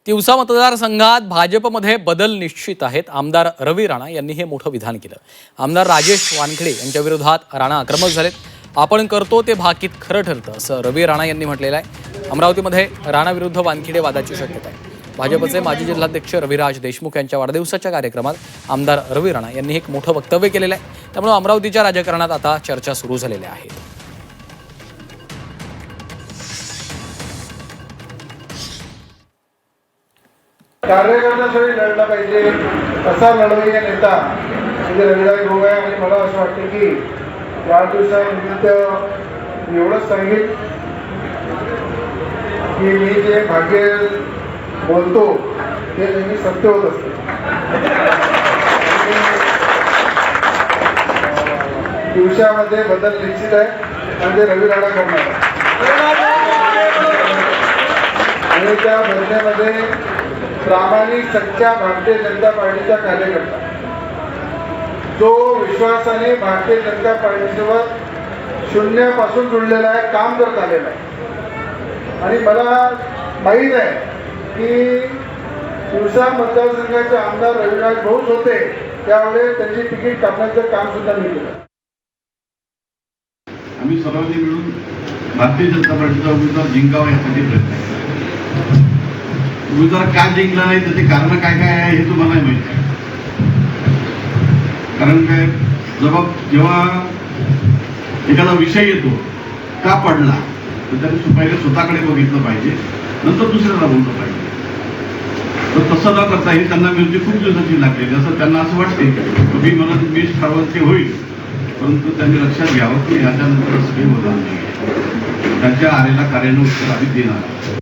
तिवसा मतदारसंघात भाजपमध्ये बदल निश्चित आहेत. आमदार रवी राणा यांनी हे मोठं विधान केलं. आमदार राजेश वानखेडे यांच्या विरोधात राणा आक्रमक झालेत. आपण करतो ते भाकीत खरं ठरतं असं रवी राणा यांनी म्हटलेलं आहे. अमरावतीमध्ये राणा विरुद्ध वानखेडे वादाची शक्यता आहे. भाजपचे माजी जिल्हाध्यक्ष रविराज देशमुख यांच्या वाढदिवसाच्या कार्यक्रमात आमदार रवी राणा यांनी एक मोठं वक्तव्य केलेलं आहे. त्यामुळे अमरावतीच्या राजकारणात आता चर्चा सुरू झालेल्या आहेत. कार्यकर्त्यांसाठी लढला पाहिजे असा लढवय्या नेता म्हणजे रविराज भाऊ आहे. आणि मला असं वाटतं की वाढदिवसानिमित्त एवढंच सांगेन की मी जे भाग्य बोलतो ते नेहमी सत्य होत असते. दिवसामध्ये बदल निश्चित आहे आणि ते रवी राणा करणार आणि त्या बदल्यामध्ये प्रामाणिक सच्चा भारतीय जनता पार्टीचा कार्यकर्ता जो विश्वासाने भारतीय जनता पार्टीसोबत शून्यापासून जुळलेला आहे, काम करत आलेला आहे. आणि मला माहीत आहे की तिवसा मतदारसंघाचे आमदार रविराज भाऊच होते त्यावेळेस त्यांची तिकीट कापण्याचं काम सुद्धा मी केलं. आम्ही सर्वांनी मिळून भारतीय जनता पार्टीचा उमेदवार जिंकावा यासाठी प्रयत्न केला. उमेदवार का जिंकला नाही त्याचे कारण काय काय आहे हे तुम्हाला माहिती आहे. कारण काय जेव्हा एखादा विषय येतो का पडला तर त्यांनी पहिले स्वतःकडे बघितलं पाहिजे, नंतर दुसऱ्याला बोललं पाहिजे. तर तसं न करता ही त्यांना मिरची खूप दिवसाची लागलेली असं त्यांना असं वाटते की मी ठरवत ते होईल. परंतु त्यांनी लक्षात घ्यावं की याच्यानंतर असं काही होणार नाही. त्यांच्या आलेल्या कार्यानं उत्तर आम्ही देणार.